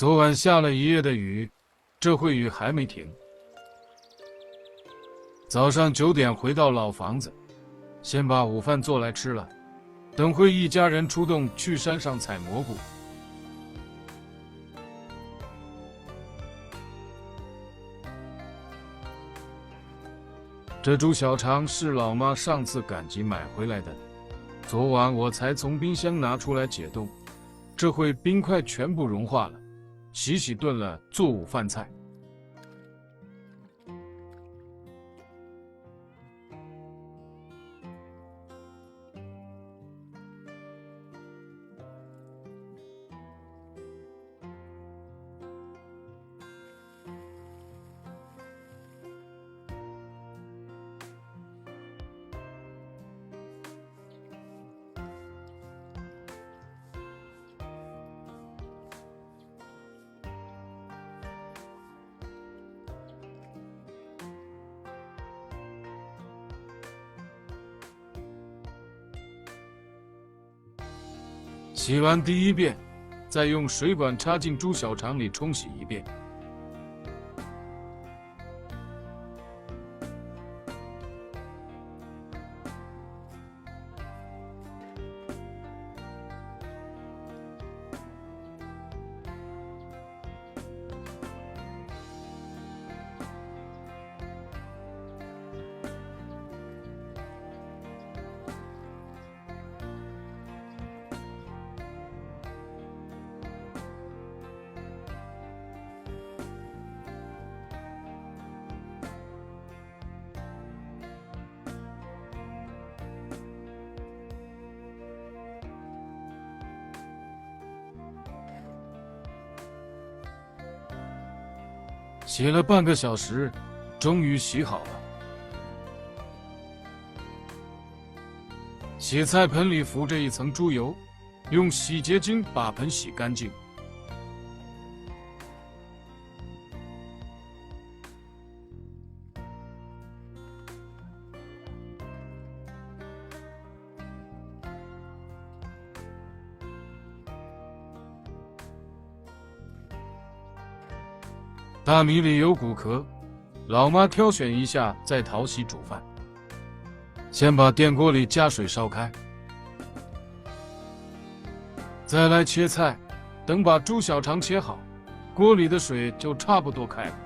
昨晚下了一夜的雨，这会雨还没停。早上9点回到老房子，先把午饭做来吃了，等会一家人出动去山上采蘑菇。这猪小肠是老妈上次赶集买回来的，昨晚我才从冰箱拿出来解冻，这会冰块全部融化了，洗洗炖了做午饭菜。洗完第一遍，再用水管插进猪小肠里冲洗一遍。洗了半个小时，终于洗好了。洗菜盆里浮着一层猪油，用洗洁精把盆洗干净。大米里有骨壳，老妈挑选一下再淘洗煮饭。先把电锅里加水烧开，再来切菜，等把猪小肠切好，锅里的水就差不多开了。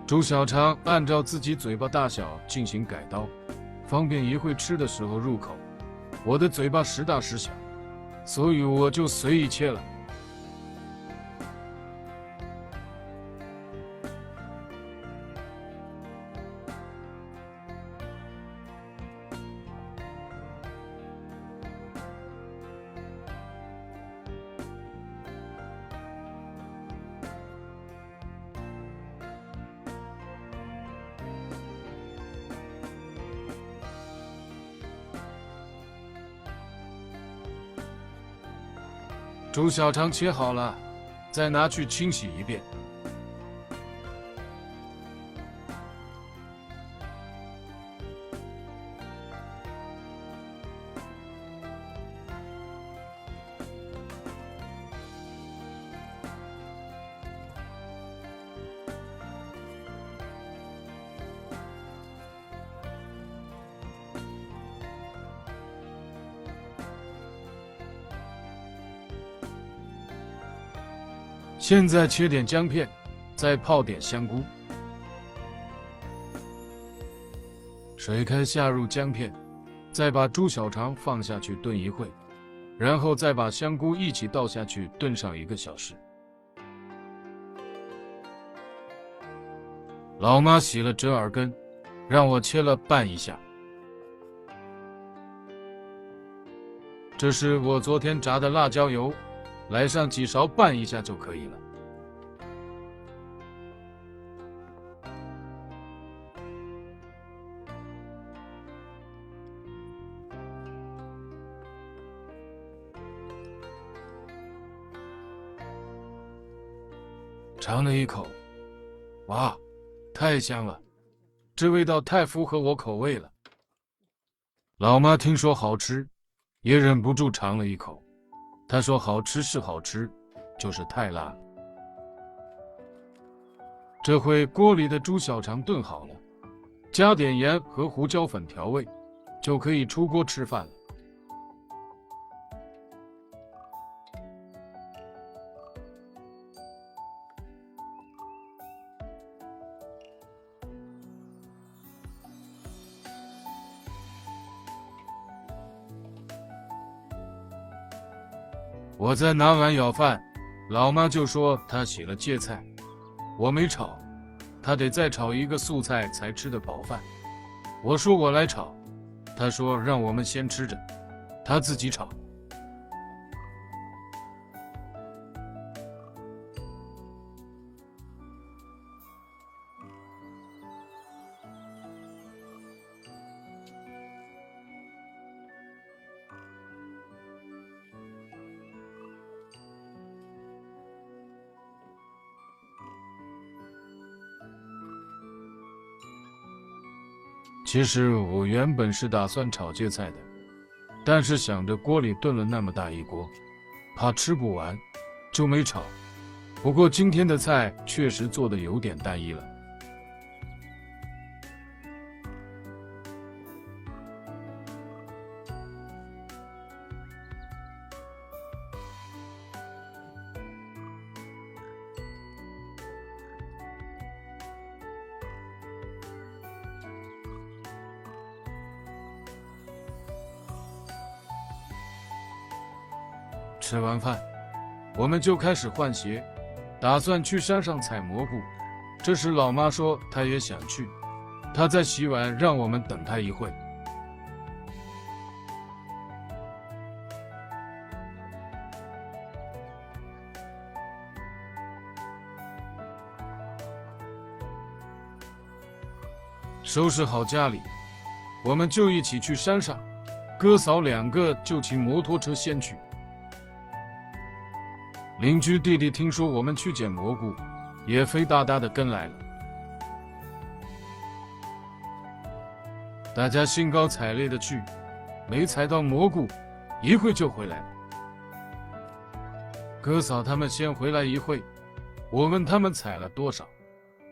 猪小肠按照自己嘴巴大小进行改刀，方便一会吃的时候入口。我的嘴巴时大时小，所以我就随意切了。猪小肠切好了，再拿去清洗一遍。现在切点姜片，再泡点香菇。水开下入姜片，再把猪小肠放下去炖一会，然后再把香菇一起倒下去炖上1个小时。老妈洗了折耳根，让我切了拌一下。这是我昨天炸的辣椒油，来上几勺拌一下就可以了。尝了一口，哇，太香了，这味道太符合我口味了。老妈听说好吃，也忍不住尝了一口。他说好吃是好吃，就是太辣了。这回锅里的猪小肠炖好了，加点盐和胡椒粉调味，就可以出锅吃饭了。我在拿碗舀饭，老妈就说她洗了芥菜，我没炒，她得再炒一个素菜才吃得饱饭。我说我来炒，她说让我们先吃着，她自己炒。其实我原本是打算炒芥菜的，但是想着锅里炖了那么大一锅，怕吃不完，就没炒。不过今天的菜确实做得有点单一了。吃完饭，我们就开始换鞋，打算去山上采蘑菇。这时老妈说她也想去，她在洗碗，让我们等她一会。收拾好家里，我们就一起去山上。哥嫂两个就骑摩托车先去。邻居弟弟听说我们去捡蘑菇，也肥大大的跟来了。大家兴高采烈的去，没采到蘑菇，一会就回来了。哥嫂他们先回来一会，我问他们采了多少，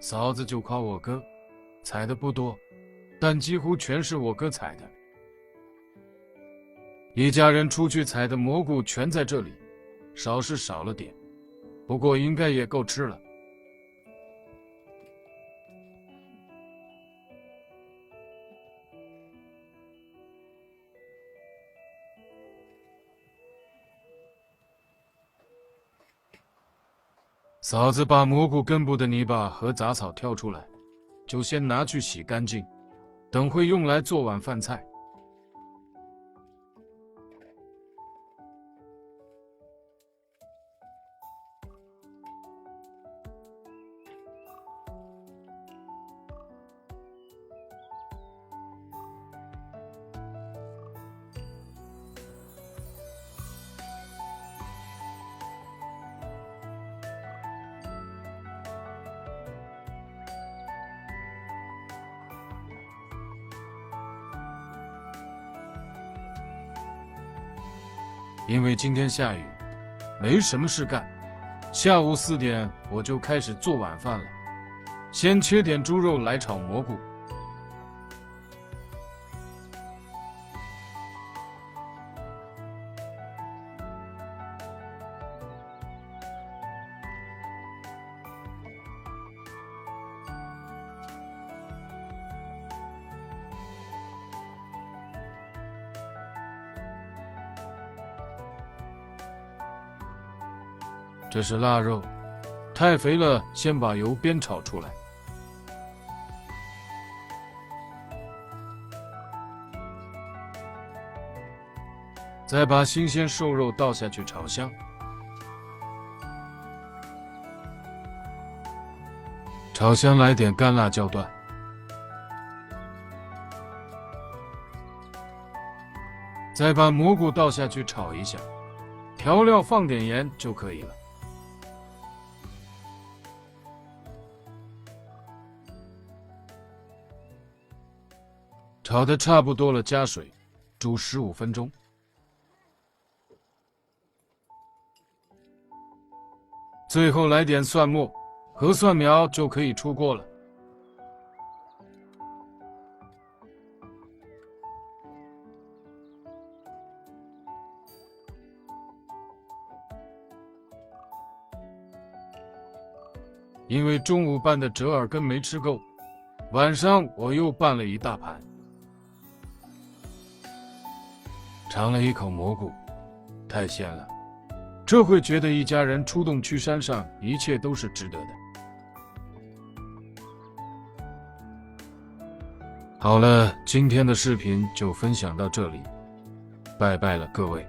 嫂子就夸我哥采的不多，但几乎全是我哥采的。一家人出去采的蘑菇全在这里，少是少了点，不过应该也够吃了。嫂子把蘑菇根部的泥巴和杂草挑出来，就先拿去洗干净，等会用来做晚饭菜。因为今天下雨，没什么事干，下午4点我就开始做晚饭了。先切点猪肉来炒蘑菇。这是腊肉，太肥了，先把油煸炒出来。再把新鲜瘦肉倒下去炒香。炒香来点干辣椒段。再把蘑菇倒下去炒一下，调料放点盐就可以了。炒得差不多了，加水，煮15分钟。最后来点蒜末和蒜苗就可以出锅了。因为中午拌的折耳根没吃够，晚上我又拌了一大盘。尝了一口蘑菇，太鲜了，这会觉得一家人出动去山上，一切都是值得的。好了，今天的视频就分享到这里，拜拜了各位。